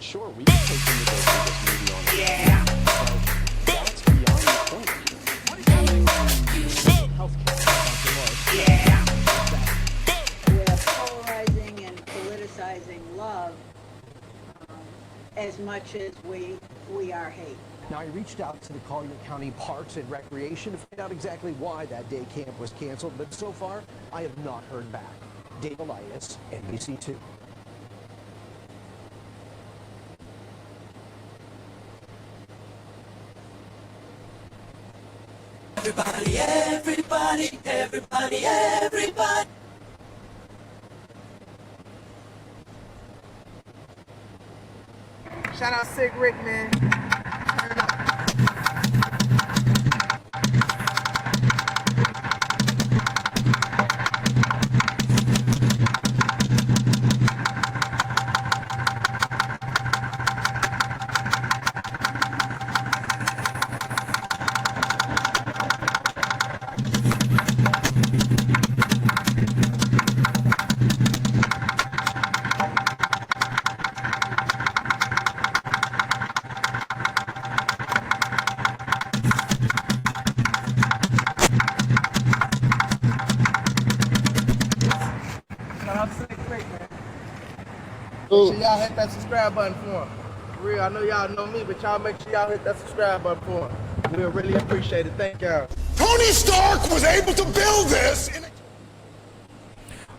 Sure, we can take them to go see this movie on the yeah. But that's beyond the point here. Healthcare, yeah. We're polarizing and politicizing love as much as we are hate. Now, I reached out to the Collier County Parks and Recreation to find out exactly why that day camp was canceled, but so far, I have not heard back. Dave Elias, NBC2. Everybody, everybody, everybody, everybody. Shout out Sick Rick, man. Make sure y'all hit that subscribe button for him. For real, I know y'all know me, but y'all make sure y'all hit that subscribe button for him. We'll really appreciate it. Thank y'all. Tony Stark was able to build this.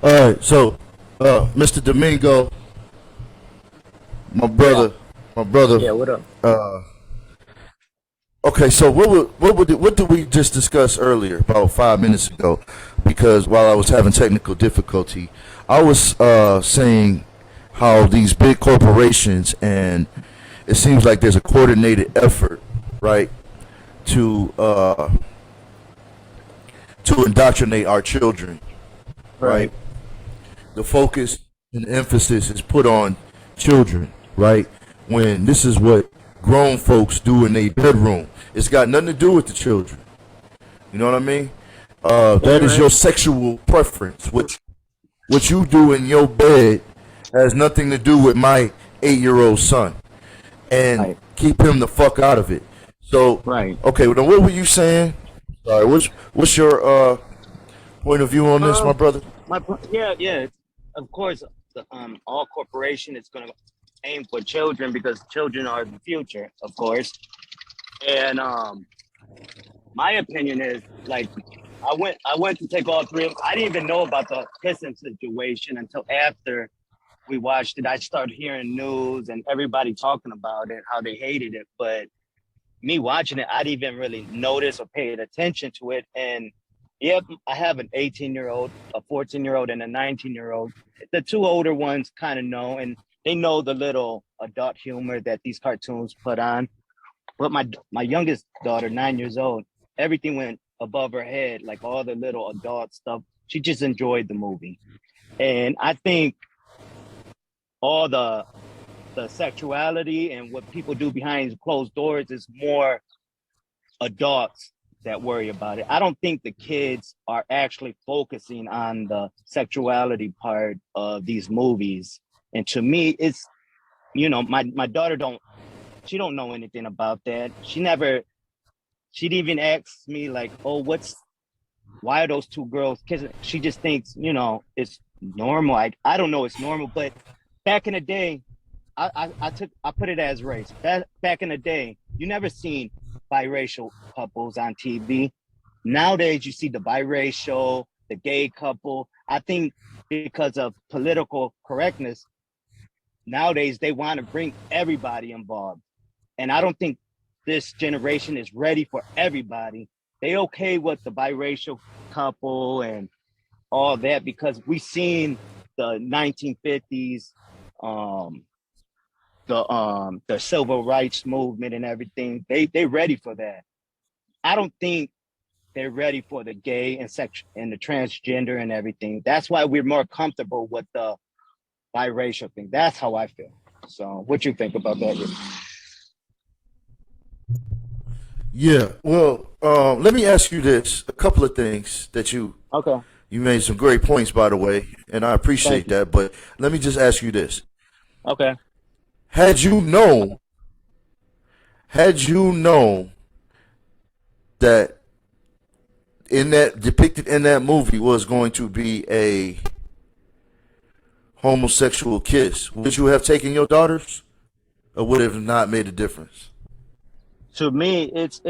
All right, so Mr. Domingo, my brother. Yeah, what up? Okay, so what did we just discuss earlier, about 5 minutes ago? Because while I was having technical difficulty, I was saying how these big corporations, and it seems like there's a coordinated effort, right, to indoctrinate our children, right? The focus and emphasis is put on children, right? When this is what grown folks do in their bedroom. It's got nothing to do with the children. You know what I mean? That is your sexual preference. What you do in your bed has nothing to do with my 8-year-old son. And keep him the fuck out of it. So, okay, well, what were you saying? Sorry, what's your point of view on this, my brother? Yeah. Of course, all corporation is going to aim for children because children are the future, of course. And my opinion is, like, I went to take all three of them. I didn't even know about the kissing situation until after we watched it. I started hearing news and everybody talking about it, how they hated it. But me watching it, I didn't even really notice or pay attention to it. And yeah, I have an 18-year-old, a 14-year-old, and a 19-year-old. The two older ones kind of know, and they know the little adult humor that these cartoons put on. But my youngest daughter, 9 years old, everything went above her head, like all the little adult stuff. She just enjoyed the movie. And I think all the sexuality and what people do behind closed doors is more adults that worry about it. I don't think the kids are actually focusing on the sexuality part of these movies. And to me, it's, you know, my daughter don't know anything about that. She didn't even ask me like, oh, why are those two girls kissing? She just thinks, you know, it's normal. I don't know it's normal, but back in the day, I put it as race. Back in the day, you never seen biracial couples on TV. Nowadays, you see the biracial, the gay couple. I think because of political correctness, nowadays they want to bring everybody involved. And I don't think this generation is ready for everybody. They okay with the biracial couple and all that because we seen the 1950s, the civil rights movement and everything. They ready for that. I don't think they're ready for the gay and and the transgender and everything. That's why we're more comfortable with the biracial thing. That's how I feel. So what you think about that? Yeah, well, let me ask you this. A couple of things that you made some great points, by the way, and I appreciate that. But let me just ask you this. Okay. Had you known, had you known that in that depicted in that movie was going to be a homosexual kiss, would you have taken your daughters, or would it have not made a difference? To me, it's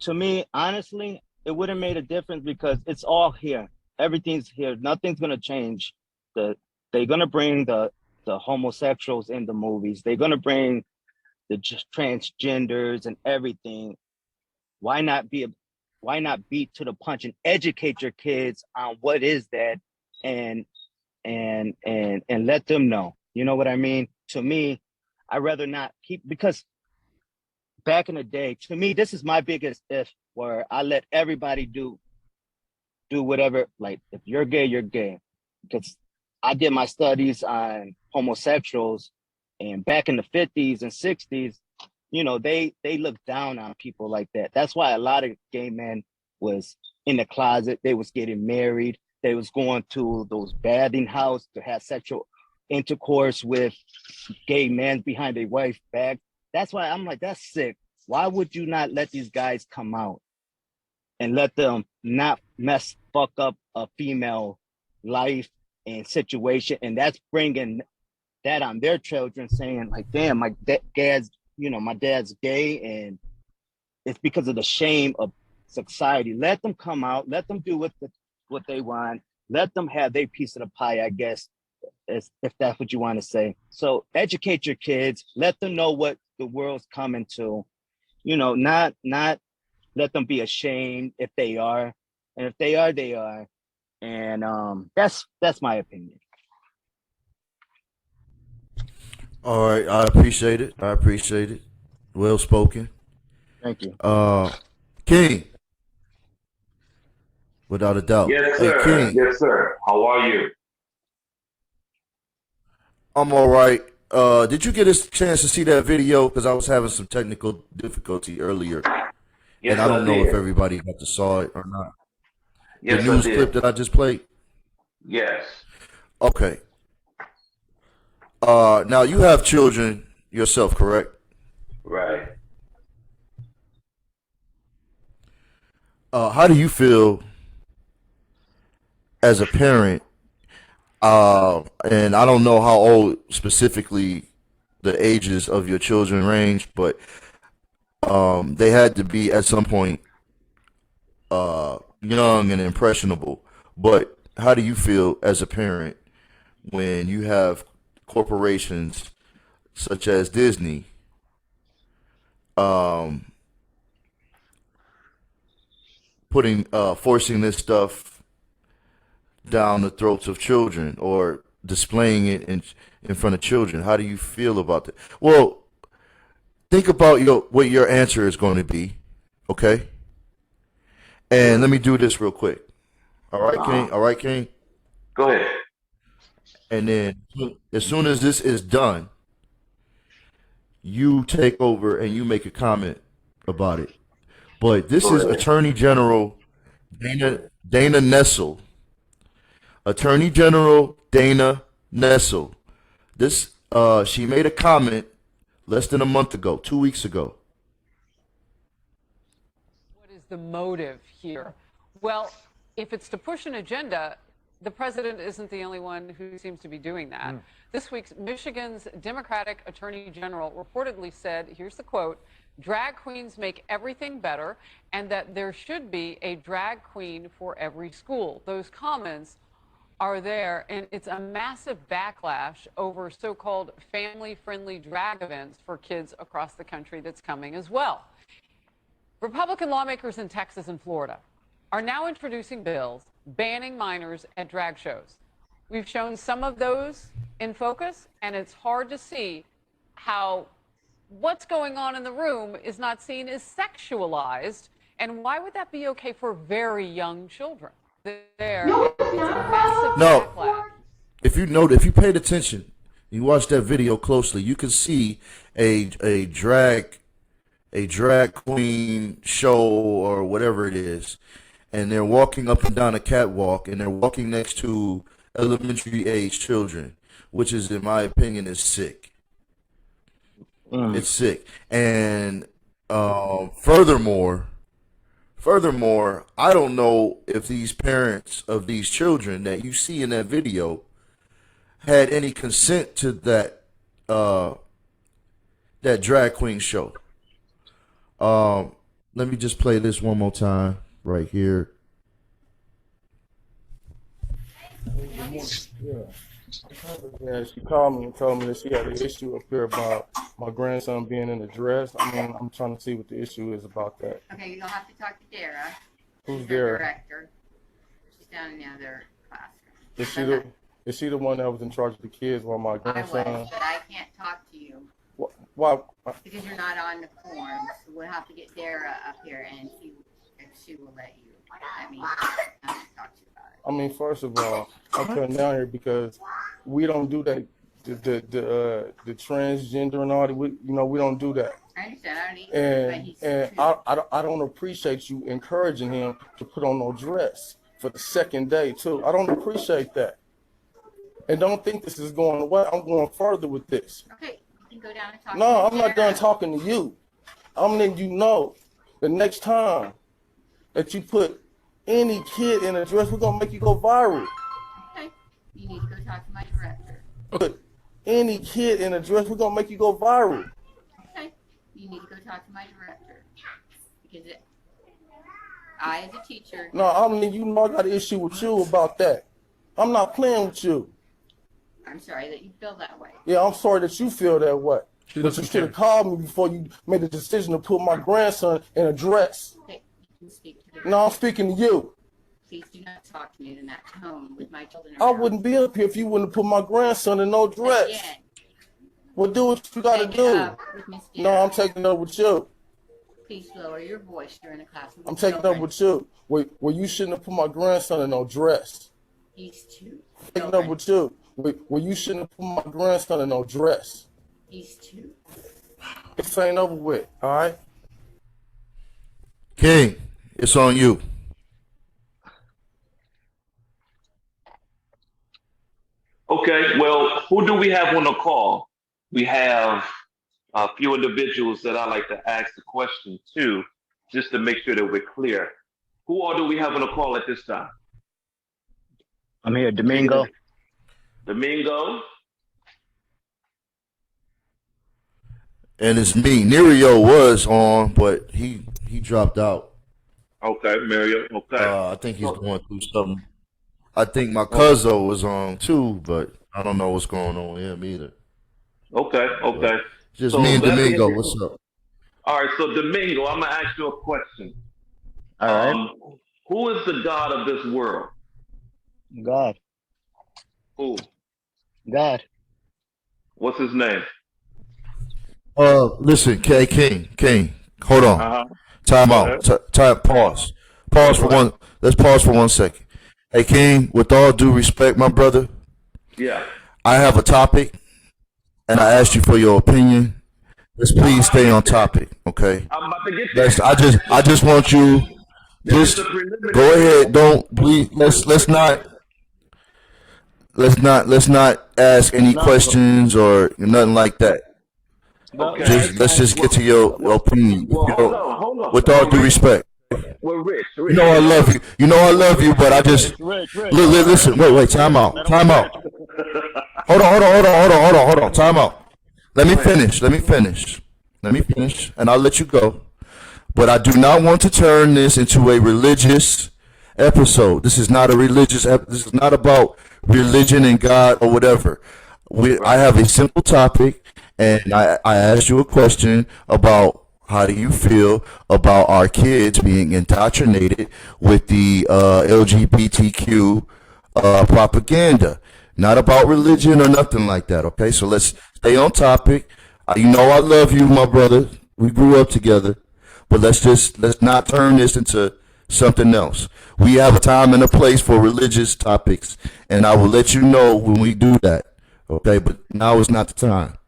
to me honestly, it would have made a difference because it's all here. Everything's here. Nothing's gonna change. The they're gonna bring the homosexuals in the movies. They're gonna bring the transgenders and everything. Why not be why not beat to the punch and educate your kids on what is that and and let them know. You know what I mean? To me, I'd rather not keep because back in the day, to me, this is my biggest if where I let everybody do whatever. Like if you're gay, you're gay. Because I did my studies on homosexuals and back in the 50s and 60s, you know, they looked down on people like that. That's why a lot of gay men was in the closet, they was getting married, they was going to those bathing houses to have sexual intercourse with gay men behind their wife's back. That's why I'm like, that's sick. Why would you not let these guys come out and let them not fuck up a female life and situation? And that's bringing that on their children, saying like, damn, my dad's, you know, my dad's gay, and it's because of the shame of society. Let them come out, let them do what they want, let them have their piece of the pie, I guess, if that's what you want to say. So educate your kids, let them know what the world's coming to, you know, not let them be ashamed if they are, and if they are, they are. And that's my opinion. All right, I appreciate it. I appreciate it. Well spoken. Thank you. King, without a doubt. Yes, Hey, sir. King, Yes, sir. How are you? I'm all right. Did you get a chance to see that video? Because I was having some technical difficulty earlier, Yes, and I don't I know did. if everybody got to saw it or not. The Yes, I news did. clip that I just played. Yes. Okay. Now you have children yourself, correct? Right. How do you feel as a parent? And I don't know how old specifically the ages of your children range, but they had to be at some point young and impressionable. But how do you feel as a parent when you have corporations such as Disney um, putting forcing this stuff down the throats of children or displaying it in front of children? How do you feel about that? Well, think about what your answer is going to be, okay? And let me do this real quick. All right, King. All right, King. Go ahead. And then as soon as this is done, you take over and you make a comment about it. But this Go is ahead. Attorney General Dana Nessel. Attorney General Dana Nessel. This she made a comment less than a month ago, 2 weeks ago. What is the motive here? Well, if it's to push an agenda, the president isn't the only one who seems to be doing that. This week's Michigan's Democratic Attorney General reportedly said, here's the quote, drag queens make everything better, and that there should be a drag queen for every school. Those comments are there, and it's a massive backlash over so-called family-friendly drag events for kids across the country that's coming as well. Republican lawmakers in Texas and Florida are now introducing bills banning minors at drag shows. We've shown some of those in focus, and it's hard to see how what's going on in the room is not seen as sexualized. And why would that be okay for very young children? There, it's a massive No. backlash. If you paid attention, you watched that video closely, you could see a drag queen show or whatever it is, and they're walking up and down a catwalk, and they're walking next to elementary age children, which is, in my opinion, is sick. It's sick. And furthermore, I don't know if these parents of these children that you see in that video had any consent to uh, that drag queen show. Let me just play this one more time right here. Yeah, she called me and told me that she had an issue up here about my grandson being in a dress. I mean, I'm trying to see what the issue is about that. Okay, you're gonna have to talk to Dara. Who's She's the Dara? director. She's down in the other classroom. Is she the one that was in charge of the kids while my I grandson? was, but I can't talk to you Why? because you're not on the form. So we'll have to get Dara up here and see if she will let you. I mean, talk to you about it. I mean, first of all, I'm coming down here because we don't do that. The transgender and all that. We don't do that. I understand. I don't either. But he's I don't appreciate you encouraging him to put on no dress for the second day too. I don't appreciate that. And don't think this is going away. I'm going further with this. Okay, you can go down and talk. No, to I'm not done talking to you. I'm letting you know the next time that you put any kid in a dress, we're gonna make you go viral. Okay, you need to go talk to my director. Put any kid in a dress, we're gonna make you go viral. Okay, you need to go talk to my director because I, as a teacher. No, I mean, you know I got an issue with you about that. I'm not playing with you. I'm sorry that you feel that way. Yeah, I'm sorry that you feel that way. But you should have called me before you made the decision to put my grandson in a dress. Okay, you can speak to the No, I'm speaking to you. Please do not talk to me in that tone with my children I around. wouldn't be up here if you wouldn't put my grandson in no dress. Again, Well, do what you gotta take it do. up with Miss No, Dara. I'm taking it up with you. Please lower your voice during the class. With I'm taking it up with you. Where you shouldn't have put my grandson in no dress. He's two. Taking it up with you. Where you shouldn't have put my grandson in no dress. He's two. This ain't over with, all right? King, it's on you. Okay, well, who do we have on the call? We have a few individuals that I like to ask the question to, just to make sure that we're clear. Who all do we have on the call at this time? I'm here, Domingo. Domingo. And it's me. Nerio was on, but he dropped out. Okay, Mario. Okay. I think he's going through something. I think my cousin was on too, but I don't know what's going on with him either. Okay. But just me and Domingo. What's up? All right, so Domingo, I'm gonna ask you a question. All right. Who is the God of this world? God. Who? God. What's his name? Listen, King, hold on. Time out. Pause. Pause for one. Let's pause for 1 second. Hey, King, with all due respect, my brother. Yeah. I have a topic, and I asked you for your opinion. Let's please stay on topic, okay? I'm about to get there. I just want you. Just go ahead. Don't please. Let's not ask any questions or nothing like that. Okay. Let's just get to your opinion. Hold on. With all due respect. Well, Rich. You know I love you. But I just listen. Wait. Time out. Hold on. Time out. Let me finish, and I'll let you go. But I do not want to turn this into a religious episode. This is not a religious. This is not about religion and God or whatever. I have a simple topic, and I asked you a question about how do you feel about our kids being indoctrinated with the LGBTQ propaganda. Not about religion or nothing like that, okay? So let's stay on topic. You know I love you, my brother. We grew up together. But let's not turn this into something else. We have a time and a place for religious topics, and I will let you know when we do that, okay? But now is not the time.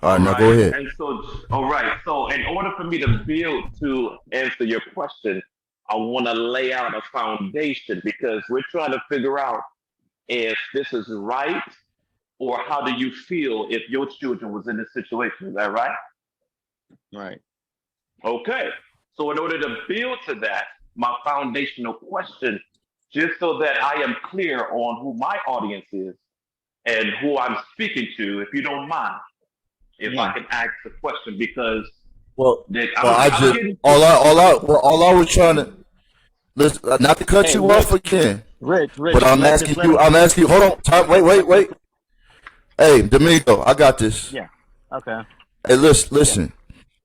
All right, now go ahead. And so, all right. So, in order for me to answer your question, I want to lay out a foundation because we're trying to figure out if this is right or how do you feel if your children was in this situation? Is that right? Right. Okay. So in order to build to that, my foundational question, just so that I am clear on who my audience is and who I'm speaking to, if you don't mind, if I can ask the question, because Well, I'm getting all I was trying to listen, not to cut Hey, you off again, Rich, but I'm let, just asking let you. him. I'm asking you. Hold on, time. Wait. Hey, Domingo, I got this. Yeah. Okay. Hey, Yeah. listen.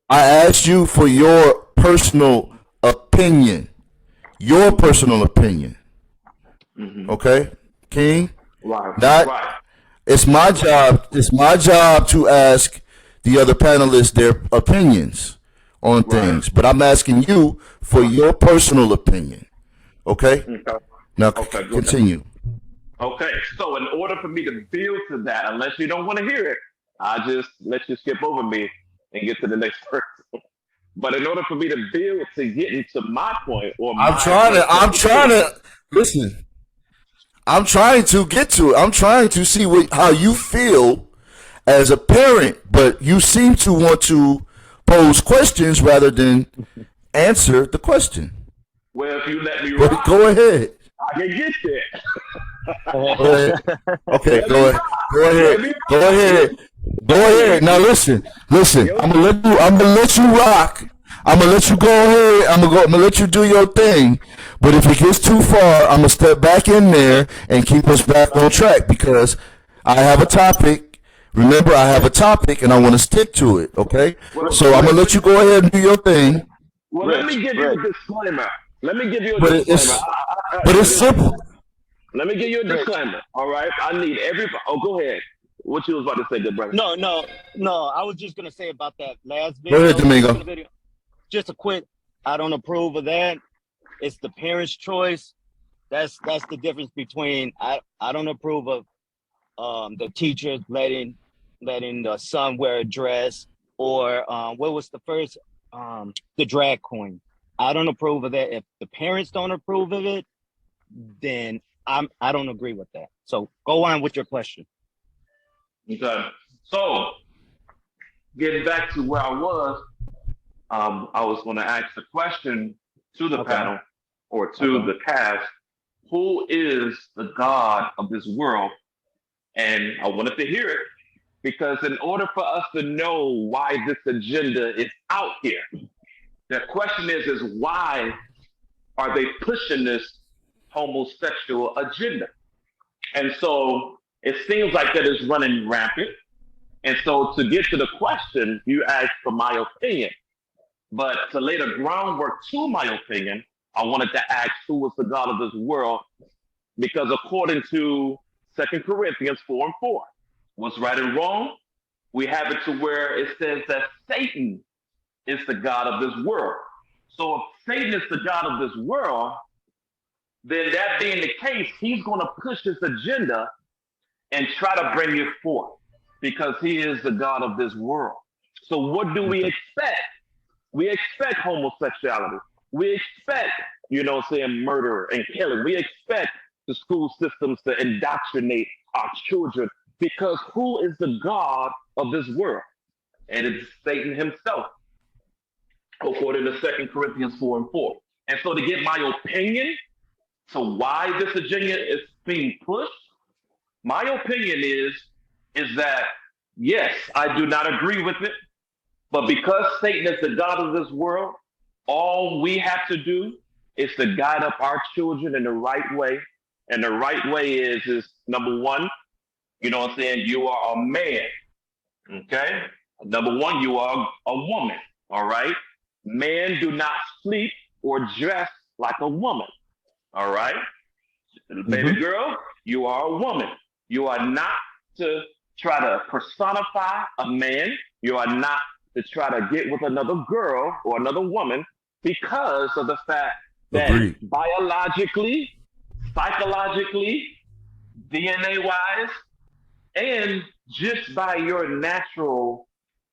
I asked you for your personal opinion. Your personal opinion. Okay, King. right, Not. right. It's my job. It's my job to ask the other panelists their opinions on Right. things. But I'm asking you for your personal opinion. Okay. Okay. Now Okay, go ahead. continue. Okay, so in order for me to build to that, unless you don't want to hear it, I just let you skip over me and get to the next person. But in order for me to build to get into my point or I'm my trying way to. of I'm trying thinking, to listen. I'm trying to get to it. I'm trying to see how you feel as a parent, but you seem to want to pose questions rather than answer the question. well, if you let me But rock, go ahead. I can get there. Go ahead. Okay, Let me go ahead. rock. Go Let ahead. me Go rock. ahead. Go Hey, ahead. Now listen. yo, I'm gonna let you. I'm gonna let you rock. I'm gonna let you go ahead. I'm gonna let you do your thing. But if it gets too far, I'm gonna step back in there and keep us back on track because I have a topic. Remember, I have a topic and I want to stick to it. Okay. well, So I'm gonna let you go ahead and do your thing. let me Rich, give you a Rich, disclaimer. Let me give you a But disclaimer. it's simple. Let me give you a Rich. disclaimer. All right. I need everybody. Oh, go ahead. What you was about to say, good brother? No. I was just gonna say about that last Go ahead, video, the Domingo. recent video. Just a quick. I don't approve of that. It's the parents' choice. That's the difference between I don't approve of the teachers letting the son wear a dress or what was the first the drag queen. I don't approve of that. If the parents don't approve of it, then I don't agree with that. So go on with your question. Okay. So getting back to where I was going to ask the question to the Okay. panel or to Okay. the cast: who is the God of this world? And I wanted to hear it because in order for us to know why this agenda is out here, the question is why are they pushing this homosexual agenda? And so it seems like that is running rampant. And so to get to the question, you asked for my opinion. But to lay the groundwork to my opinion, I wanted to ask who was the God of this world, because according to 2 Corinthians 4:4, what's right and wrong, we have it to where it says that Satan is the God of this world. So if Satan is the God of this world, then that being the case, he's going to push his agenda and try to bring it forth because he is the God of this world. So what do we expect? We expect homosexuality. We expect, murder and killing. We expect the school systems to indoctrinate our children because who is the God of this world? And it's Satan himself, according to 2 Corinthians 4:4. And so to get my opinion to why this agenda is being pushed, my opinion is that, yes, I do not agree with it, but because Satan is the God of this world, all we have to do is to guide up our children in the right way. And the right way is number one, you know what I'm saying? You are a man, okay? Number one, you are a woman, all right? Men do not sleep or dress like a woman, all right? Baby girl, you are a woman. You are not to try to personify a man. You are not to try to get with another girl or another woman because of the fact that Agreed. biologically, psychologically, DNA wise, and just by your natural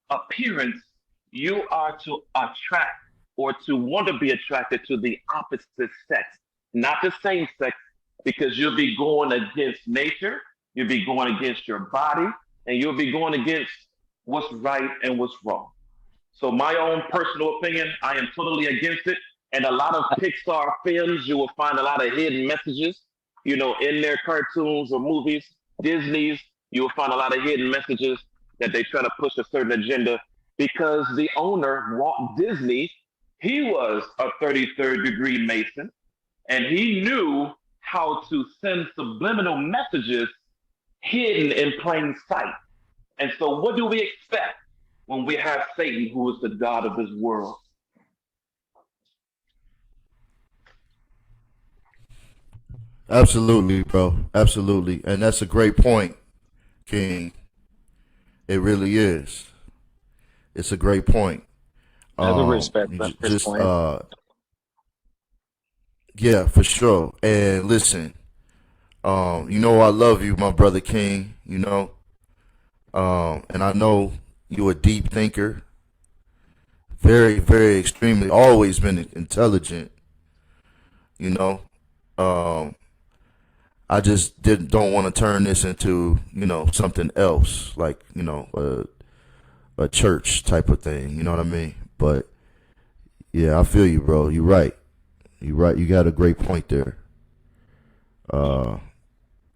appearance, you are to attract or to want to be attracted to the opposite sex, not the same sex, because you'll be going against nature You'll be going against your body, and you'll be going against what's right and what's wrong. So my own personal opinion, I am totally against it. And a lot of Pixar films, you will find a lot of hidden messages, in their cartoons or movies. Disney's, you will find a lot of hidden messages that they try to push a certain agenda because the owner, Walt Disney, he was a 33rd degree Mason, and he knew how to send subliminal messages hidden in plain sight. And so, what do we expect when we have Satan, who is the God of this world? Absolutely, bro. Absolutely. And that's a great point, King. It really is. It's a great point. I can respect this Just point. Yeah, for sure. And listen, I love you, my brother King, and I know you're a deep thinker, very, very extremely, always been intelligent, you know. I just don't want to turn this into, something else, like, a church type of thing, you know what I mean? But yeah, I feel you, bro. You're right. You're right. You got a great point there.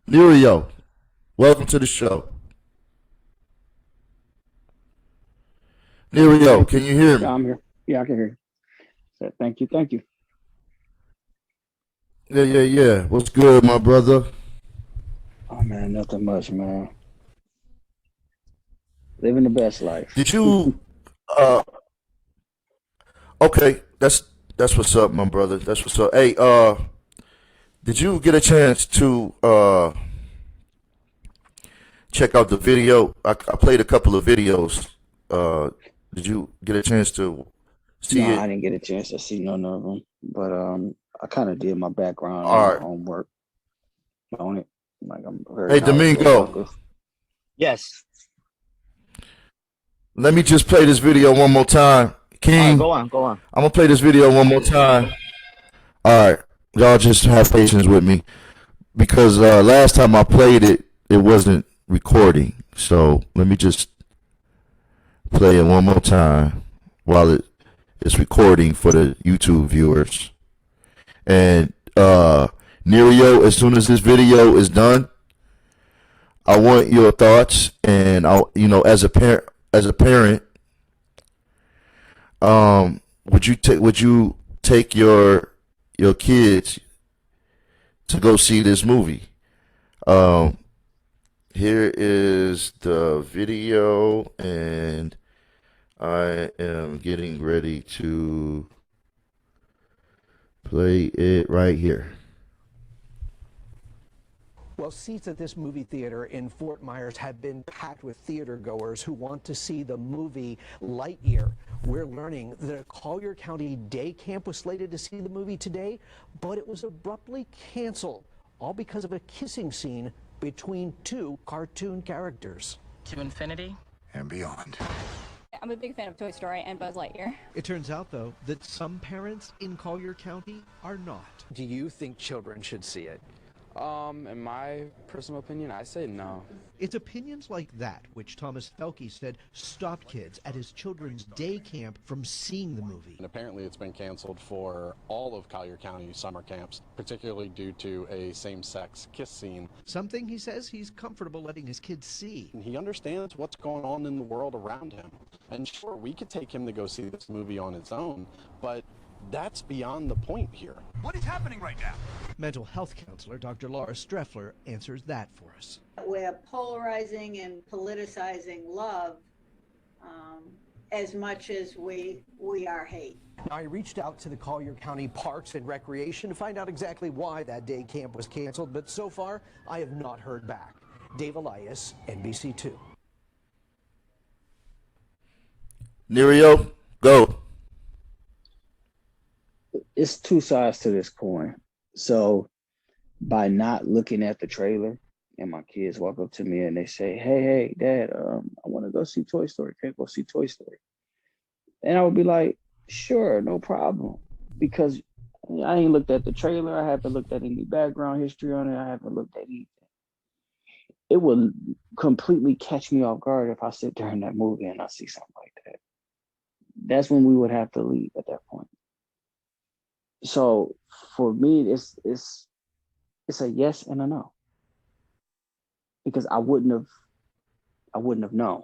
Nerio, welcome to the show. Nerio, can you hear me? Yeah, I'm here. Yeah, I can hear you. Thank you. Thank you. Yeah. What's good, my brother? Oh, man, nothing much, man. Living the best life. Did you, okay, that's what's up, my brother. That's what's up. Hey, did you get a chance to check out the video? I played a couple of videos. Did you get a chance to see it? I didn't get a chance to see none of them, but I kind of did my background All and right. my homework on it. Like I'm very Hey, knowledgeable about Domingo. this. Yes. Let me just play this video one more time. King, Go on. I'm gonna play this video one more time. All right, y'all just have patience with me because last time I played it, it wasn't recording. So let me just play it one more time while it's recording for the YouTube viewers. And Nerio, as soon as this video is done, I want your thoughts. And as a parent, would you take your kids to go see this movie? Here is the video, and I am getting ready to play it right here. Well, seats at this movie theater in Fort Myers have been packed with theater goers who want to see the movie Lightyear. We're learning that a Collier County day camp was slated to see the movie today, but it was abruptly canceled, all because of a kissing scene between two cartoon characters. To infinity and beyond. I'm a big fan of Toy Story and Buzz Lightyear. It turns out, though, that some parents in Collier County are not. Do you think children should see it? In my personal opinion, I say no. It's opinions like that which Thomas Felke said stopped kids at his children's day camp from seeing the movie. And apparently it's been canceled for all of Collier County summer camps, particularly due to a same-sex kiss scene. Something he says he's comfortable letting his kids see. And he understands what's going on in the world around him. And sure, we could take him to go see this movie on its own, but that's beyond the point here. What is happening right now? Mental health counselor Dr. Laura Streffler answers that for us. We're polarizing and politicizing love as much as we are hate. I reached out to the Collier County Parks and Recreation to find out exactly why that day camp was canceled, but so far I have not heard back. Dave Elias, NBC2. Nerio, go. It's two sides to this coin. So by not looking at the trailer, and my kids walk up to me and they say, hey, Dad, I want to go see Toy Story. Can I go see Toy Story? And I would be like, sure, no problem. Because I ain't looked at the trailer. I haven't looked at any background history on it. I haven't looked at anything. it will completely catch me off guard if I sit during that movie and I see something like that. That's when we would have to leave at that point. So for me, it's a yes and a no, because I wouldn't have known.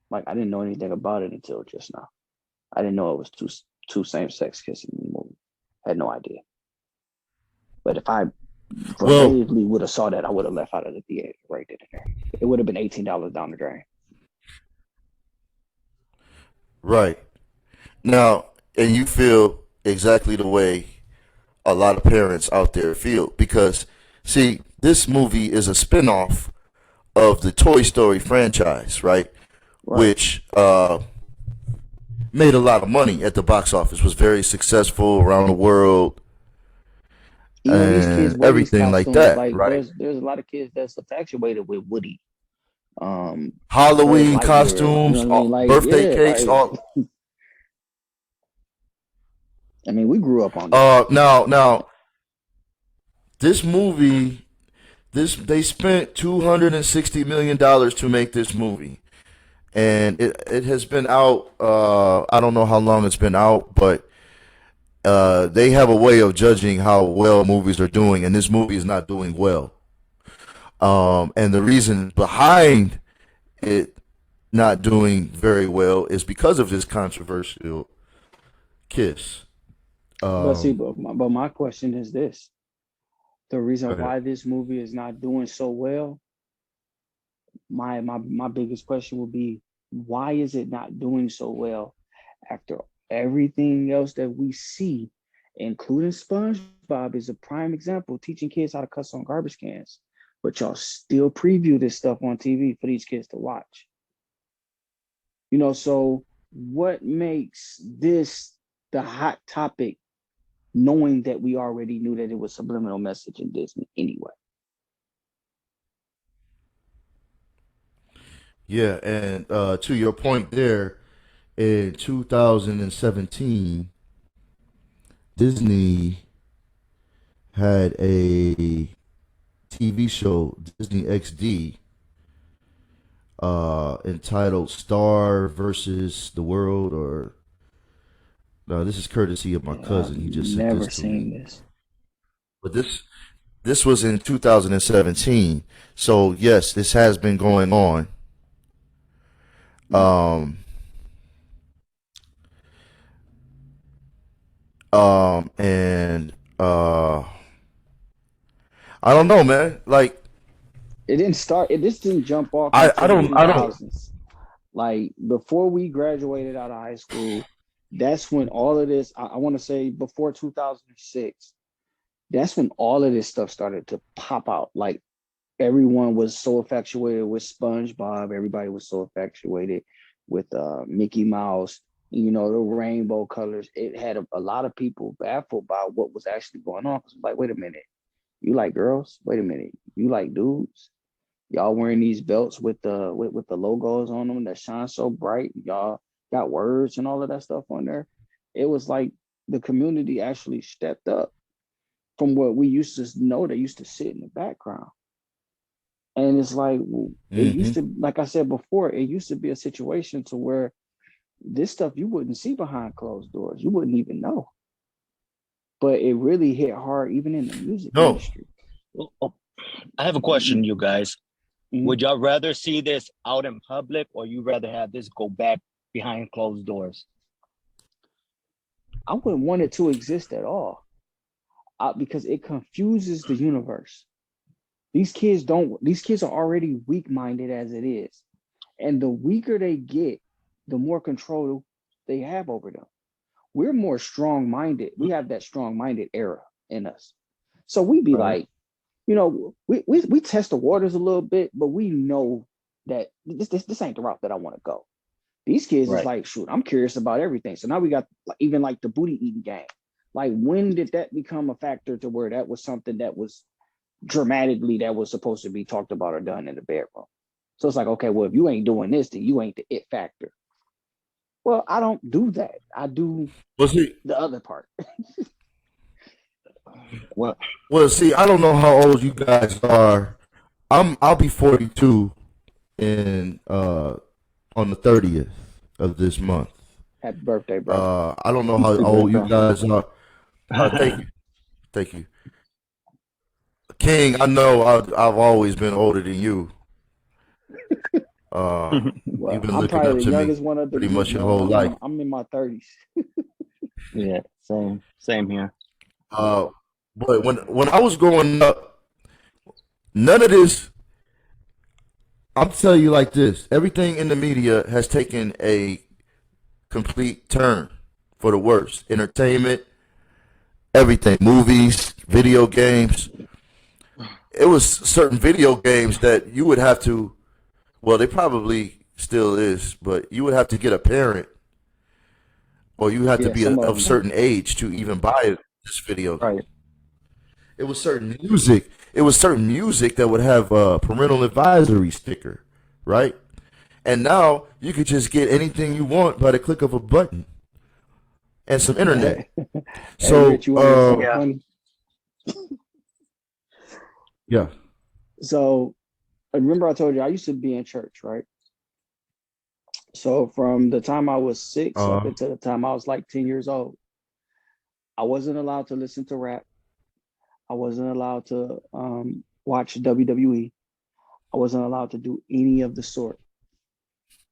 Like, I didn't know anything about it until just now. I didn't know it was two same sex kissing in the movie. Had no idea. But if I relatively would have saw that, I would have left out of the theater right then and there. It would have been $18 down the drain. Right. Now, and you feel exactly the way a lot of parents out there feel, because, see, this movie is a spinoff of the Toy Story franchise, right? Which made a lot of money at the box office, was very successful around the world, Even these kids and wear these everything like costumes. that, Like, right? there's a lot of kids that's infatuated with Woody. Buzz Halloween Lightyear, you know costumes, what I mean? Like, birthday yeah, cakes, like, all. I mean, we grew up on that. Now, this movie, they spent $260 million to make this movie, and it has been out. I don't know how long it's been out, but they have a way of judging how well movies are doing, and this movie is not doing well. And the reason behind it not doing very well is because of this controversial kiss. But see, but my question is this: the reason Go ahead. why this movie is not doing so well, my biggest question would be, why is it not doing so well after everything else that we see, including SpongeBob is a prime example, teaching kids how to cuss on garbage cans, but y'all still preview this stuff on TV for these kids to watch. You know, so what makes this the hot topic, knowing that we already knew that it was subliminal message in Disney anyway? Yeah, and to your point there, in 2017, Disney had a TV show, Disney XD, entitled Star versus the World, or no, this is courtesy of my cousin. He just sent Never this to seen me. this. But this was in 2017. So yes, this has been going on. And I don't know, man. Like, It didn't start. This didn't jump off I until the don't I don't 2000s. Like, before we graduated out of high school, that's when all of this. I want to say before 2006. That's when all of this stuff started to pop out. Like, everyone was so infatuated with SpongeBob. Everybody was so infatuated with Mickey Mouse. You know, the rainbow colors. It had a lot of people baffled by what was actually going on. Cause like, wait a minute, you like girls? Wait a minute, you like dudes? Y'all wearing these belts with the logos on them that shine so bright. Y'all got words and all of that stuff on there. It was like the community actually stepped up from what we used to know. They used to sit in the background. And it's like, it used to, like I said before, it used to be a situation to where this stuff you wouldn't see behind closed doors. You wouldn't even know. But it really hit hard even in the music industry. Well, I have a question, you guys. Would y'all rather see this out in public, or you rather have this go back behind closed doors? I wouldn't want it to exist at all, because it confuses the universe. These kids are already weak-minded as it is. And the weaker they get, the more control they have over them. We're more strong-minded. We have that strong-minded era in us. So we'd be like, you know, we test the waters a little bit, but we know that this ain't the route that I want to go. These kids is like, shoot, I'm curious about everything. So now we got even like the booty eating game. Like, when did that become a factor to where that was something that was dramatically that was supposed to be talked about or done in the bedroom? So it's like, okay, well, if you ain't doing this, then you ain't the it factor. Well, I don't do that. I do the other part. Well, see, I don't know how old you guys are, I'll be 42 in on the 30th of this month. Happy birthday, bro. I don't know how Happy old you birthday. guys are. Thank you, thank you, King. I know I've always been older than you. Well, You've been I'm looking up probably the to me youngest one of the pretty group, much your man. whole life. I'm in my 30s. Yeah, same here. But when I was growing up, none of this. I'm telling you like this: everything in the media has taken a complete turn for the worse. Entertainment, everything, movies, video games. It was certain video games that you would have to. Well, they probably still is, but you would have to get a parent, or you have to Yeah, be some of of them. certain age to even buy this video. Right. It was certain music. It was certain music that would have a parental advisory sticker, right? And now you could just get anything you want by the click of a button and some internet. Hey, So, Rich, you want to hear something Yeah. funny? yeah. So, remember I told you I used to be in church, right? So from the time I was 6 up until the time I was like 10 years old, I wasn't allowed to listen to rap. I wasn't allowed to watch WWE. I wasn't allowed to do any of the sort.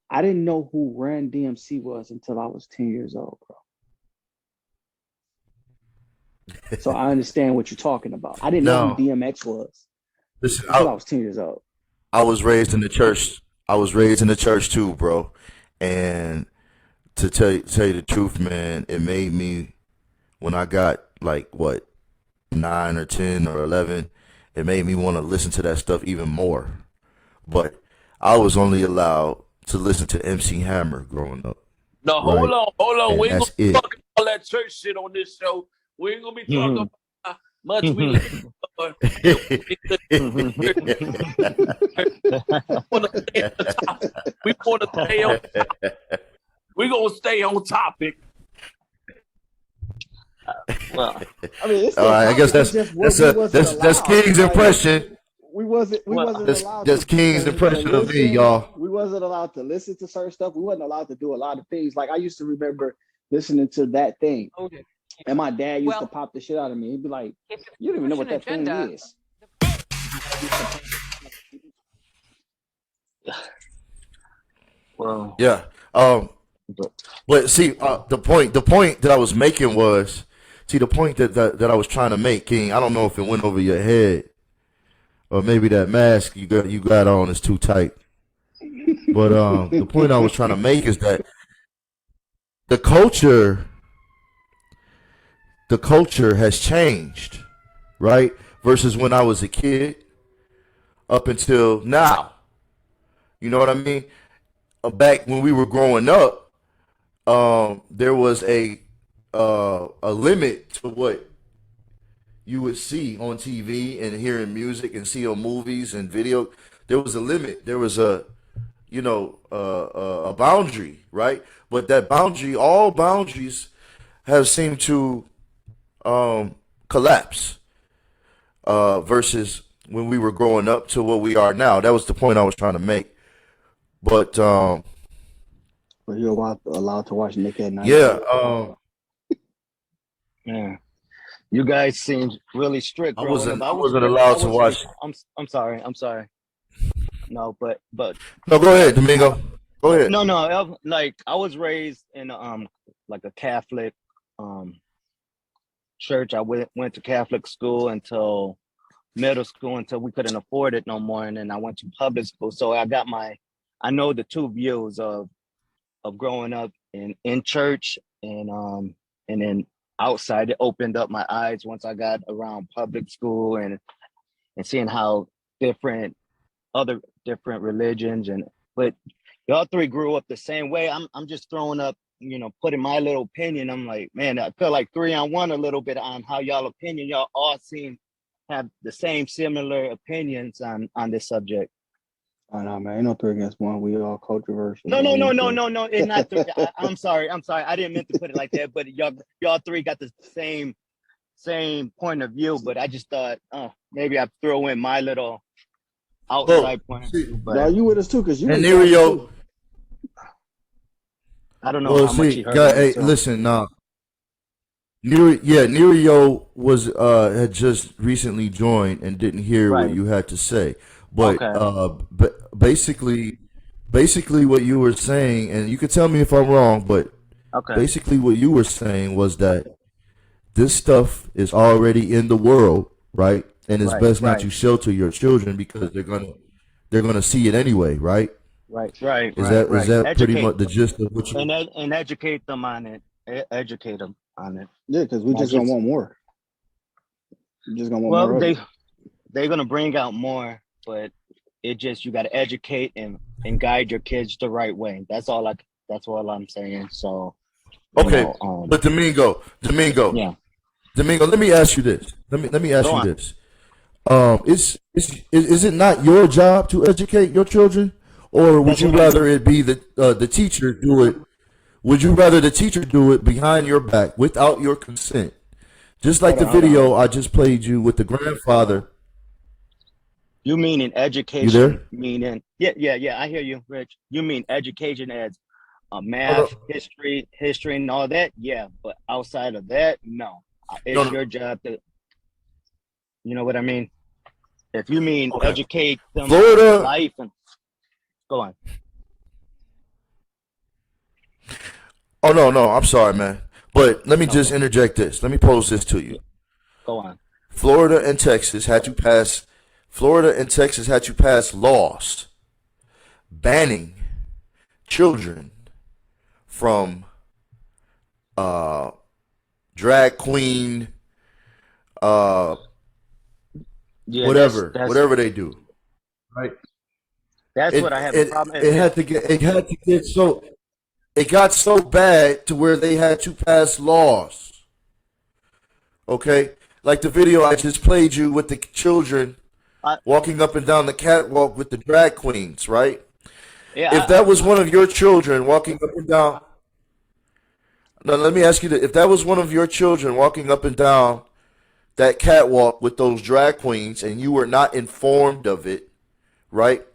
I didn't know who Run DMC was until I was 10 years old, bro. So I understand what you're talking about. I didn't know who No, DMX was listen. until I was 10 years old. I was raised in the church. I was raised in the church too, bro. And to tell you the truth, man, it made me when I got like what 9 or 10 or 11, it made me want to listen to that stuff even more. But I was only allowed to listen to MC Hammer growing up. No, Right? hold on. And We ain't that's gonna be it. talking all that church shit on this show. We ain't gonna be talking about how much we listen. We want to stay on topic. We gonna stay on topic. Well, I mean, it's All still right, I guess topic. It's just what we wasn't that's allowed. King's Like, impression. we wasn't That's allowed that's King's to impression of me, listen. y'all. We wasn't allowed to listen to certain stuff. We wasn't allowed to do a lot of things. Like I used to remember listening to that thing, Okay. and my dad used to Well, pop the shit out of me. He'd be like, if it's "You don't even know push what an that thing agenda, is." well, Yeah. but But see, the point that I was making was, see, the point that I was trying to make, King. I don't know if it went over your head, or maybe that mask you got on is too tight. But the point I was trying to make is that the culture has changed, right? Versus when I was a kid up until now. You know what I mean? Back when we were growing up, there was a limit to what you would see on TV and hear in music and see on movies and video. There was a limit. There was a a boundary, right? But that boundary, all boundaries, have seemed to collapse versus when we were growing up to what we are now. That was the point I was trying to make. But Were you allowed to watch Nick at Night? yeah, yeah, you guys seemed really strict I growing wasn't up. I I was wasn't really, allowed I to was watch. like, I'm sorry. No, but No, go ahead, Domingo. Go ahead. no, like I was raised in like a Catholic church. I went to Catholic school until middle school until we couldn't afford it no more, and then I went to public school. So I know the two views of growing up in church and then outside. It opened up my eyes once I got around public school and seeing how different religions but y'all three grew up the same way. I'm just throwing up, putting my little opinion. I'm like, man, I feel like 3-on-1 a little bit on how y'all all seem have the same similar opinions on this subject. I know, man. Ain't no 3 against 1. We all controversial. No. It's not. I'm sorry. I didn't mean to put it like that. But y'all three got the same point of view. But I just thought, maybe I throw in my little outside point of view, No, but you with us too, because you And was driving Nerio, too. I don't know well, how much see, he heard God, of me. hey, So listen, Nerio was had just recently joined and didn't hear what right, you had to say, but okay, basically what you were saying, and you could tell me if I'm wrong, but okay, basically what you were saying was that this stuff is already in the world, right? And it's right, best not right, to shelter your children because they're gonna see it anyway, right? right, Is right, that is right. that pretty Educate much the gist of what you? and educate them on it. Educate them on it. Yeah, because we Not just gonna just want more. We just gonna want well, more of it. they're gonna bring out more, but it just you got to educate and guide your kids the right way. That's all I'm saying. So you Okay, know, but yeah, Domingo, let me ask you this. Let me ask go you on. this. Is it not your job to educate your children, or would That's you what I'm. rather it be the teacher do it? Would you rather the teacher do it behind your back without your consent? Just like the Hold on. video I just played you with the grandfather. You mean in You education? there? Meaning, yeah. I hear you, Rich. You mean education as Oh, math, history, and all that? Yeah, but outside of that, no. no, It's no, your job to, you know what I mean? If you mean okay. educate them on Florida. life and go on, Oh no, I'm sorry, man. But let me no, just go, interject this. Let me pose this to you. yeah, go on. Florida and Texas had to pass. Florida and Texas had to pass laws banning children from uh, drag queen, uh, Yeah, whatever they do. Right? that's what It I have a it problem. it had to get so it got so bad to where they had to pass laws. Okay, like the video I just played you with the children I, walking up and down the catwalk with the drag queens, right? yeah, If that was one of your children walking up and down, now let me ask you that: if that was one of your children walking up and down that catwalk with those drag queens, and you were not informed of it, right?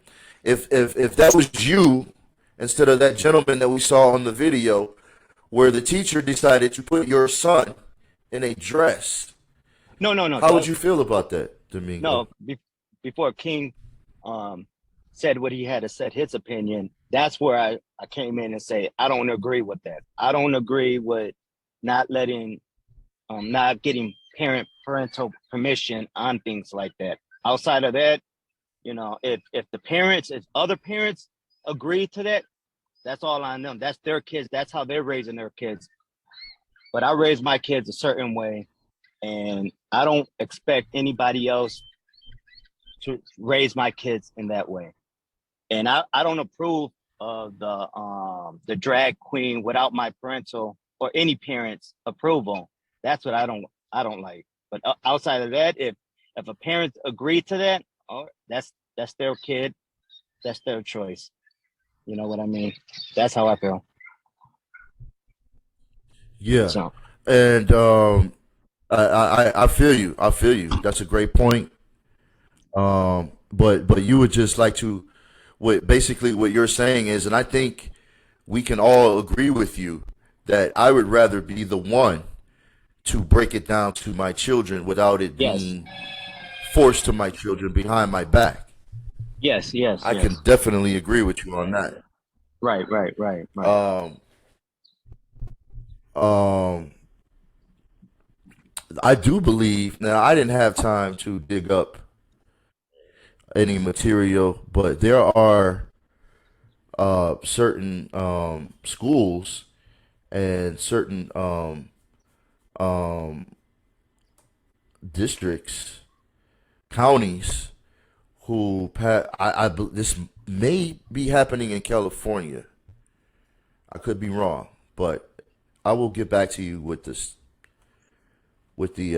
If that was you instead of that gentleman that we saw on the video, where the teacher decided to put your son in a dress, no. how would you feel about that, Domingo? No, before King said what he had to say, his opinion, that's where I came in and say, I don't agree with that. I don't agree with not letting, not getting parental permission on things like that. Outside of that, you know, if the parents, if other parents agree to that, that's all on them. That's their kids. That's how they're raising their kids. But I raise my kids a certain way, and I don't expect anybody else to raise my kids in that way. And I don't approve of the drag queen without my parental or any parents' approval. That's what I don't like. But outside of that, if a parent agreed to that, oh, that's their kid, that's their choice. You know what I mean? That's how I feel. Yeah, So and I feel you. I feel you. That's a great point. But you would just like to, what basically what you're saying is, and I think we can all agree with you that I would rather be the one to break it down to my children without it yes, being forced to my children behind my back. I can yes. definitely agree with you on that. Right. Um, um, I do believe now. I didn't have time to dig up any material, but there are certain schools and certain um, districts, counties this may be happening in California. I could be wrong, but I will get back to you with this with the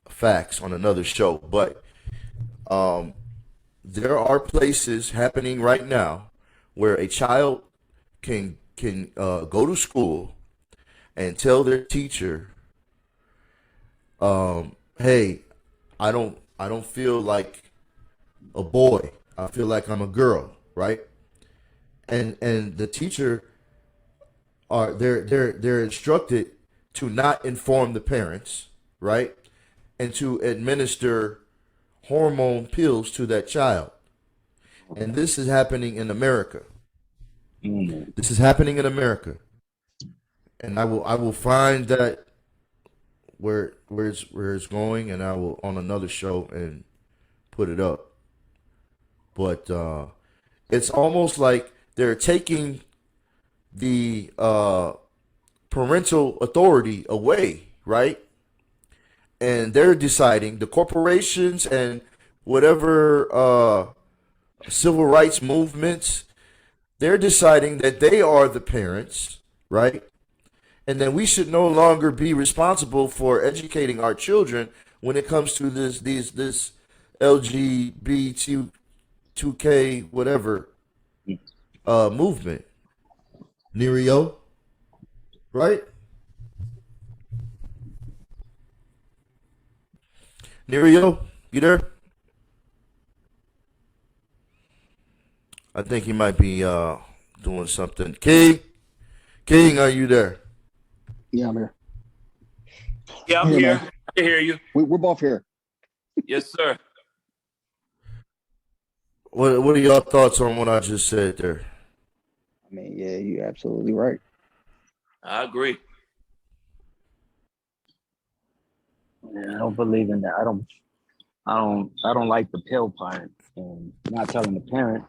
facts on another show. But um, there are places happening right now where a child can go to school and tell their teacher, "Hey, I don't feel like a boy. I feel like I'm a girl, right? And the teacher they're instructed to not inform the parents, right? And to administer hormone pills to that child. And this is happening in America. This is happening in America. And I will find that where it's going, and I will on another show and put it up. But it's almost like they're taking the parental authority away, right? And they're deciding, the corporations and whatever civil rights movements, they're deciding that they are the parents, right? And then we should no longer be responsible for educating our children when it comes to this LGBT2K whatever movement. Nerio, right? Nerio, you there? I think he might be doing something. King, are you there? Yeah, I'm here. Yeah, I'm Hey, here. man. I can hear you. We're both here. Yes, sir. What are your thoughts on what I just said there? I mean, yeah, you're absolutely right. I agree. Yeah, I don't believe in that. I don't like the pill part and not telling the parent.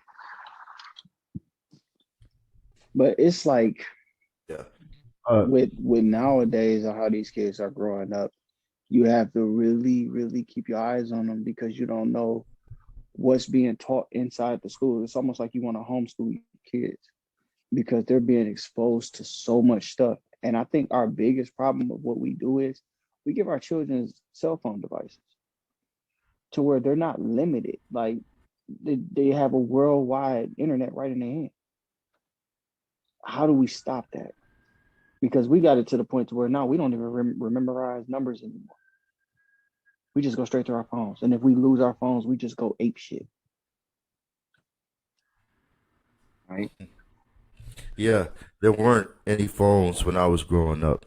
But it's like Yeah. with nowadays and how these kids are growing up, you have to really, really keep your eyes on them because you don't know what's being taught inside the school. It's almost like you want to homeschool your kids because they're being exposed to so much stuff. And I think our biggest problem of what we do is we give our children cell phone devices to where they're not limited. Like they have a worldwide internet right in their hand. How do we stop that? Because we got it to the point to where now we don't even memorize numbers anymore. We just go straight to our phones. And if we lose our phones, we just go ape shit. Right? Yeah, there weren't any phones when I was growing up.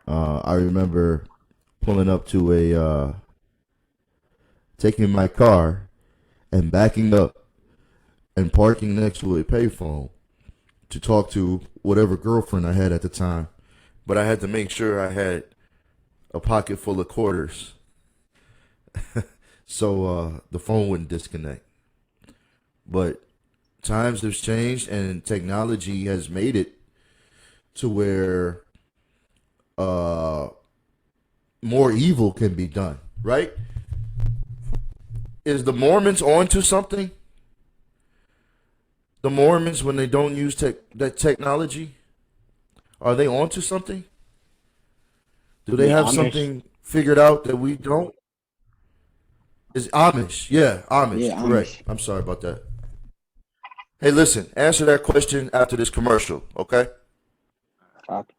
I remember pulling up to taking my car and backing up and parking next to a payphone to talk to whatever girlfriend I had at the time. But I had to make sure I had a pocket full of quarters so the phone wouldn't disconnect. But times have changed and technology has made it to where more evil can be done, right? Is the Mormons onto something? The Mormons, when they don't use that technology, are they onto something? Do they have Amish. something figured out that we don't? Is Amish? Yeah, Amish. Yeah, Correct. Amish. I'm sorry about that. Hey, listen. Answer that question after this commercial, okay? Copy.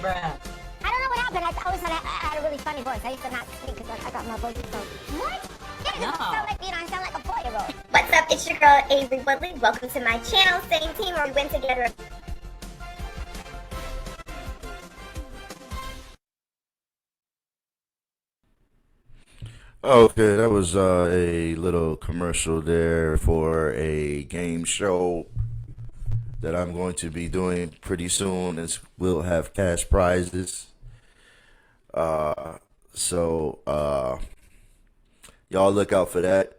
Bruh. I don't know what happened. I always had a really funny voice. I used to not speak because I got my voice so. What? Yeah, no. I sound like, I sound like a 4-year-old. What's up? It's your girl, Avery Woodley. Welcome to my channel. Same team where we win together. Okay, that was a little commercial there for a game show that I'm going to be doing pretty soon. We'll have cash prizes. So y'all look out for that.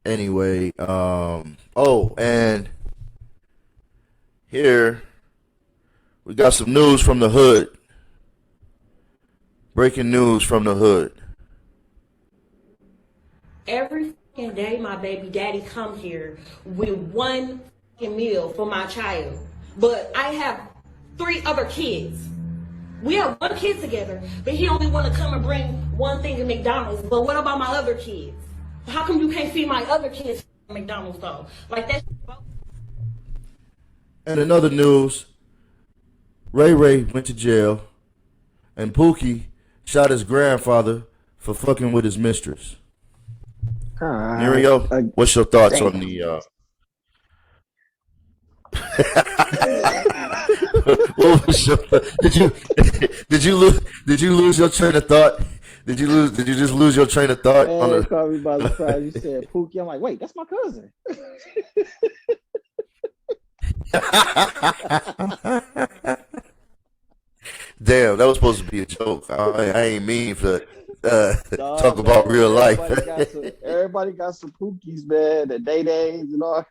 Anyway, oh, and here we got some news from the hood. Breaking news from the hood. Every fucking day my baby daddy come here with one fucking meal for my child. but I have 3 other kids. We have 1 kid together, but he only want to come and bring one thing to McDonald's. But what about my other kids? How come you can't feed my other kids at McDonald's though? Like that. And in other news, Ray Ray went to jail, and Pookie shot his grandfather for fucking with his mistress. Mirio, what's your thoughts on the? What was your, did you lose your train of thought? Did you just lose your train of thought? Man, On the, caught me by surprise. You said Pookie. I'm like, wait, that's my cousin. Damn, that was supposed to be a joke. I ain't mean for talk about real life. Everybody got some Pookies, man, the Day-Days and all.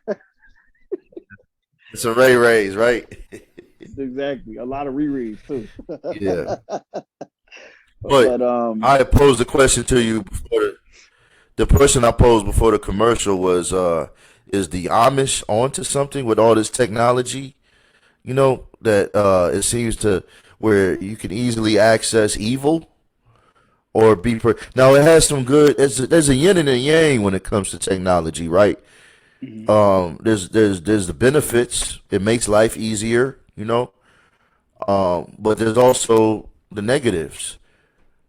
Some Ray Rays, right? Exactly. A lot of rereads too. Yeah. But I posed the question to you before the person I posed before the commercial was is the Amish onto something with all this technology? You know, that it seems to where you can easily access evil or be now it has some good there's a yin and a yang when it comes to technology, right? There's the benefits. It makes life easier, you know. But there's also the negatives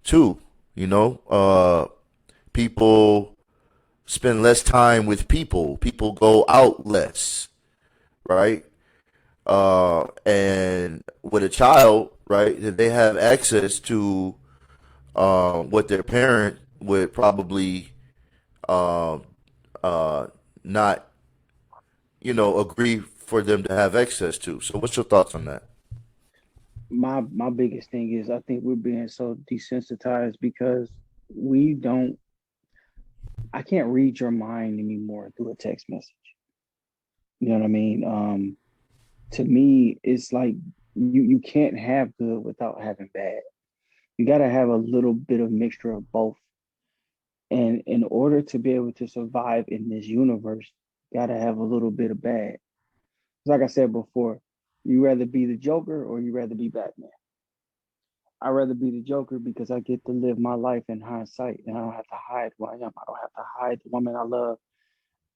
too, you know. People spend less time with people. People go out less, right? And with a child, right, they have access to what their parent would probably not, you know, agree for them to have access to. So what's your thoughts on that? My biggest thing is I think we're being so desensitized because I can't read your mind anymore through a text message. You know what I mean? To me, it's like you can't have good without having bad. You got to have a little bit of mixture of both. And in order to be able to survive in this universe, you got to have a little bit of bad. Like I said before, you rather be the Joker or you rather be Batman? I'd rather be the Joker because I get to live my life in hindsight and I don't have to hide who I am. I don't have to hide the woman I love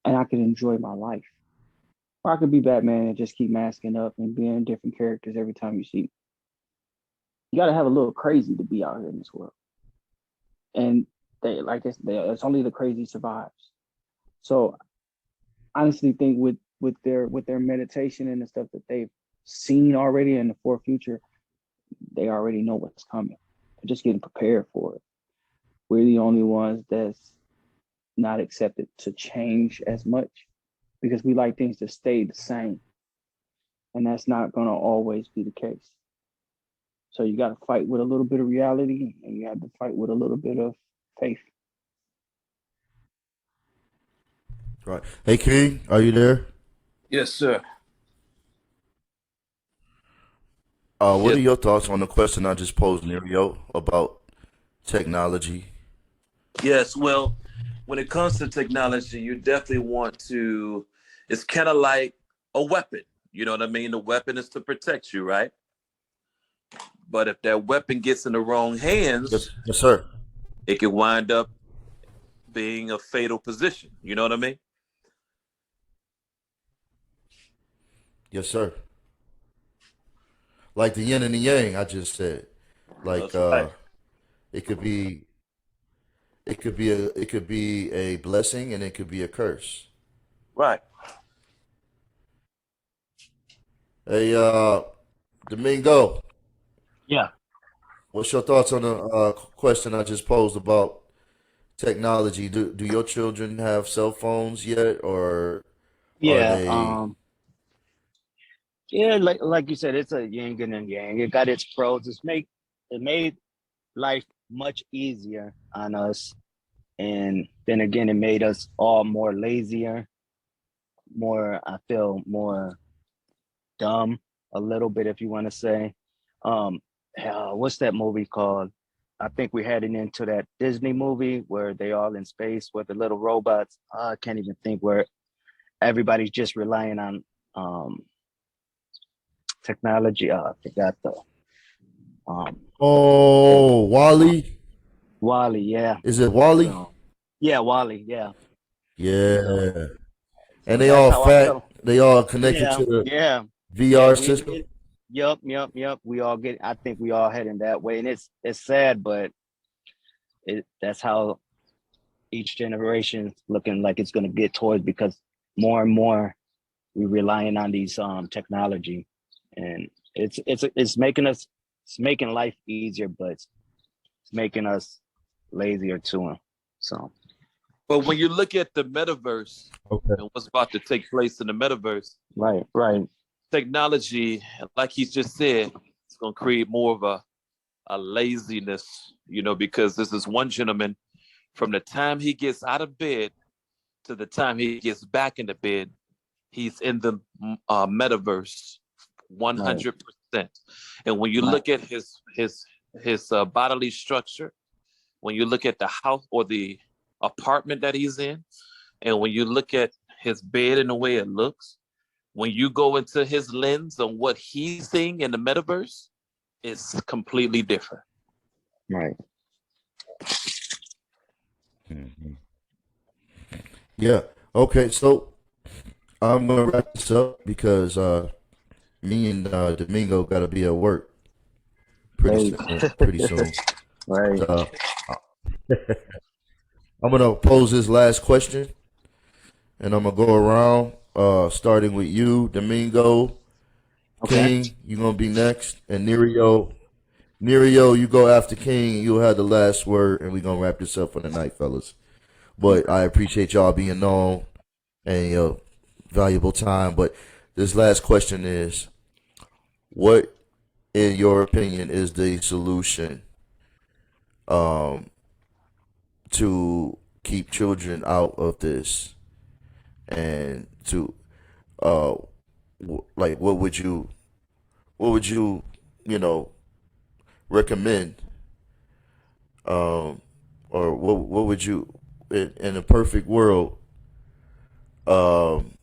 and I can enjoy my life. Or I could be Batman and just keep masking up and being different characters every time you see me. You got to have a little crazy to be out here in this world. And it's only the crazy survives. So I honestly think with their meditation and the stuff that they've seen already in the far future, they already know what's coming. They're just getting prepared for it. We're the only ones that's not accepted to change as much because we like things to stay the same. And that's not going to always be the case. So you got to fight with a little bit of reality and you have to fight with a little bit of faith. Right. Hey, King, are you there? Yes, sir. What are your thoughts on the question I just posed, Nerio, about technology? Yes, well, when it comes to technology, you definitely want to, it's kind of like a weapon. You know what I mean? The weapon is to protect you, right? But if that weapon gets in the wrong hands, yes, sir, it could wind up being a fatal position. You know what I mean? Yes, sir. Like the yin and the yang, I just said. Like right. it could be a blessing and it could be a curse. Right. Hey, Domingo. Yeah. What's your thoughts on the question I just posed about technology? Do your children have cell phones yet, or are Yeah. they? Yeah, like you said, it's a yin and a yang. It got its pros. It made life much easier on us. And then again, it made us all more lazier, I feel more dumb a little bit, if you want to say. What's that movie called? I think we heading into that Disney movie where they all in space with the little robots. I can't even think, where everybody's just relying on technology. I forgot the Oh, Wally. Wally. Yeah. Is it Wally? So, yeah, Wally. Yeah. Yeah. And So they that's all how I fat. feel. They all connected Yeah. to the Yeah. Yeah. VR We. system. Yep. We all get. I think we all heading that way, and it's sad, but that's how each generation is looking like it's going to get towards, because more and more we're relying on these technology, and it's making life easier, but it's making us lazier too. So But when you look at the metaverse and what's about to take place in the metaverse, right, technology, like he just said, it's going to create more of a laziness, because this is one gentleman, from the time he gets out of bed to the time he gets back into bed, he's in the metaverse 100%. And when you look at his bodily structure, when you look at the house or the apartment that he's in, and when you look at his bed and the way it looks, when you go into his lens on what he's seeing in the metaverse, it's completely different. Right. Yeah. Okay. So I'm gonna wrap this up because me and Domingo got to be at work pretty soon. Pretty soon. Right. So, I'm gonna pose this last question, and I'm gonna go around, starting with you, Domingo. Okay. King, you're gonna be next, and Nerio. Nerio, you go after King, and you'll have the last word, and we're gonna wrap this up for the night, fellas. But I appreciate y'all being on and your valuable time. But this last question is, what, in your opinion, is the solution to keep children out of this, and to like what would you recommend, or what would you, in a perfect world, um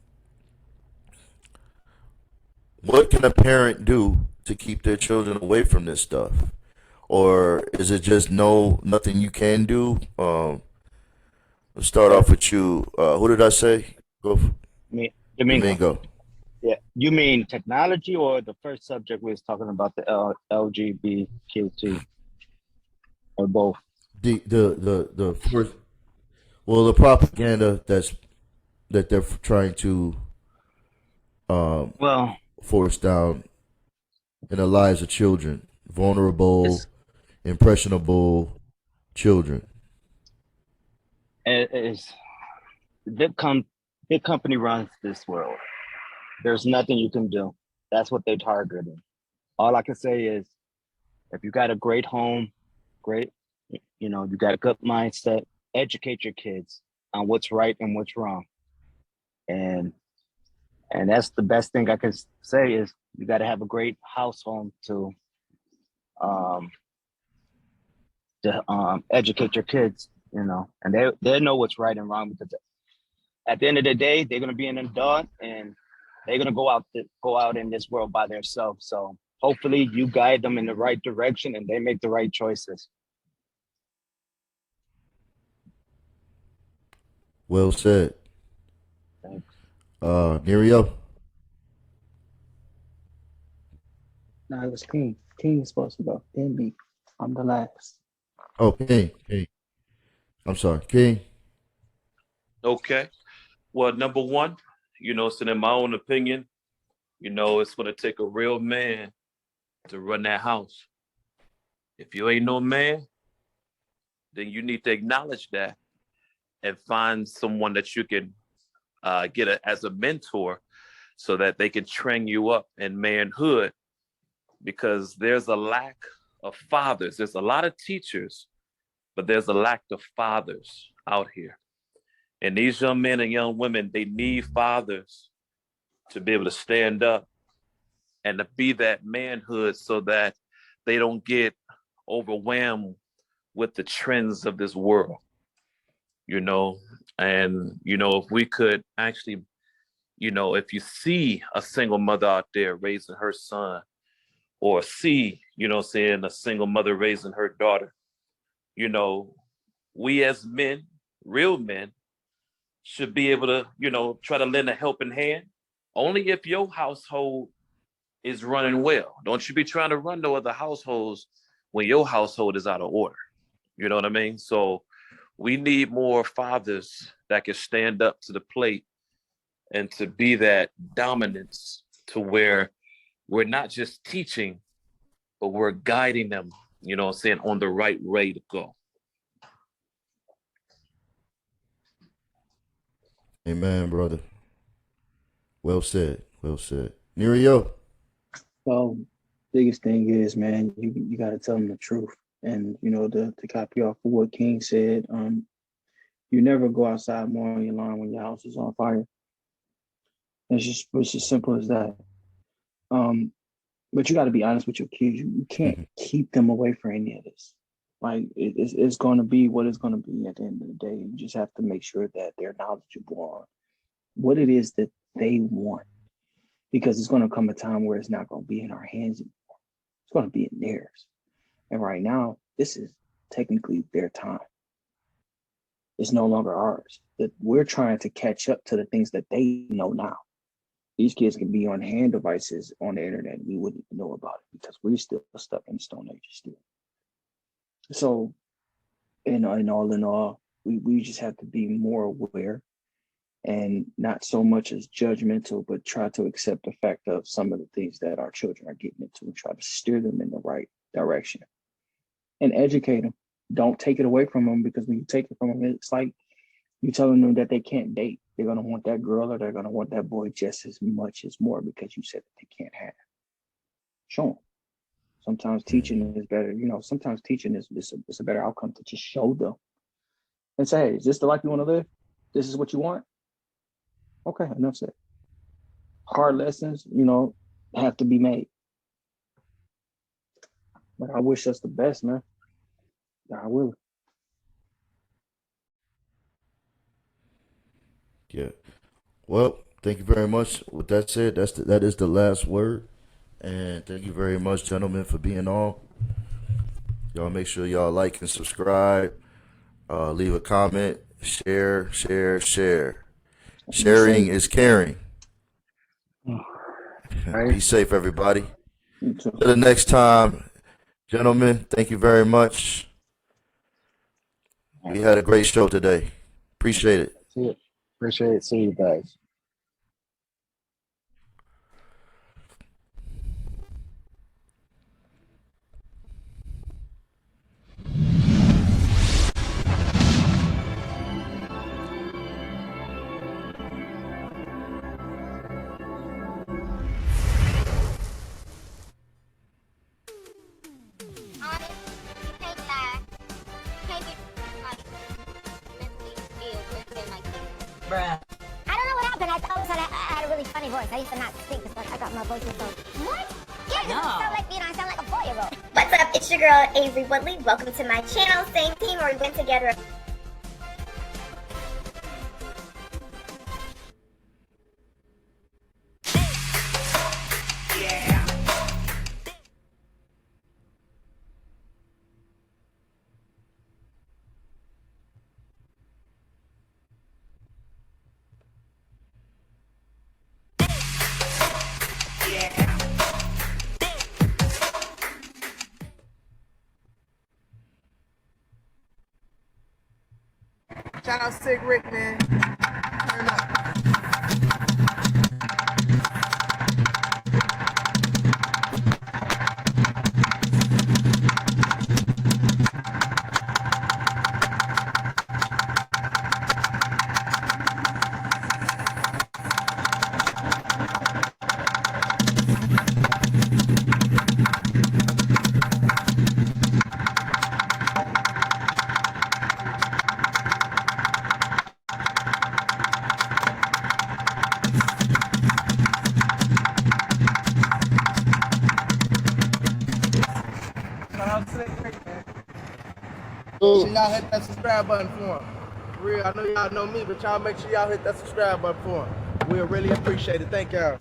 what can a parent do to keep their children away from this stuff? Or is it just nothing you can do? Let's start off with you. Who did I say? Go. Me, Domingo. Domingo. Yeah. You mean technology, or the first subject we was talking about, the LGBTQT, or both? The first, well, the propaganda that they're trying to Well, force down in the lives of children, vulnerable, impressionable children. it's big company runs this world. There's nothing you can do. That's what they targeted. All I can say is, if you got a great home, great, you got a good mindset, educate your kids on what's right and what's wrong. And that's the best thing I can say is, you got to have a great household to educate your kids, and they know what's right and wrong, because at the end of the day, they're gonna be an adult, and they're gonna go out in this world by themselves. So hopefully you guide them in the right direction and they make the right choices. Well said. Thanks. Nerio. No, it was King. King is supposed to go. Then me. I'm the last. Oh, King. I'm sorry, King. Okay. Well, number one, so in my own opinion, it's going to take a real man to run that house. If you ain't no man, then you need to acknowledge that and find someone that you can get as a mentor, so that they can train you up in manhood, because there's a lack of fathers. There's a lot of teachers, but there's a lack of fathers out here. And these young men and young women, they need fathers to be able to stand up and to be that manhood, so that they don't get overwhelmed with the trends of this world. And if we could actually You know, if you see a single mother out there raising her son, or see, you know, saying a single mother raising her daughter, you know, we as men, real men, should be able to, you know, try to lend a helping hand. Only if your household is running well. Don't you be trying to run no other households when your household is out of order. You know what I mean? So we need more fathers that can stand up to the plate and to be that dominance to where we're not just teaching, but we're guiding them, you know what I'm saying, on the right way to go. Amen, brother. Well said. Well said. Nerio. So biggest thing is, man, you got to tell them the truth. And, you know, to copy off of what King said, you never go outside mowing your lawn when your house is on fire. It's as simple as that. But you got to be honest with your kids. You can't keep them away from any of this. Like it's going to be what it's going to be at the end of the day. You just have to make sure that they're knowledgeable on what it is that they want, because it's going to come a time where it's not going to be in our hands anymore. It's going to be in theirs. And right now, this is technically their time. It's no longer ours. That we're trying to catch up to the things that they know now. These kids can be on hand devices on the internet. We wouldn't even know about it because we're still stuck in the Stone Age still. So, in all, we just have to be more aware and not so much as judgmental, but try to accept the fact of some of the things that our children are getting into and try to steer them in the right direction and educate them. Don't take it away from them, because when you take it from them, it's like you're telling them that they can't date. They're going to want that girl or they're going to want that boy just as much as more because you said that they can't have. Show them. Sometimes teaching is better. You know, sometimes teaching is a better outcome to just show them and say, hey, is this the life you want to live? This is what you want? Okay, enough said. Hard lessons, you know, have to be made. But I wish us the best, man. I will. Yeah. Well, thank you very much. With that said, that is the last word. And thank you very much, gentlemen, for being on. Y'all make sure y'all like and subscribe. Leave a comment. Share. Sharing is caring. Be safe, everybody. Till the next time, gentlemen, thank you very much. We had a great show today. Appreciate it. Appreciate seeing you guys. Bruh. I don't know what happened. All of a sudden, I had a really funny voice. I used to not speak because I got my voice so. What? Yeah, I sound like, I sound like a 4-year-old. What's up? It's your girl Avery Woodley. Welcome to my channel. Same team where we went together. Shout out Sick Rick, man. Turn up. Make sure y'all hit that subscribe button for him. For real, I know y'all know me, but y'all make sure y'all hit that subscribe button for him. We'll really appreciate it. Thank y'all.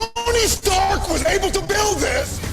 Tony Stark was able to build this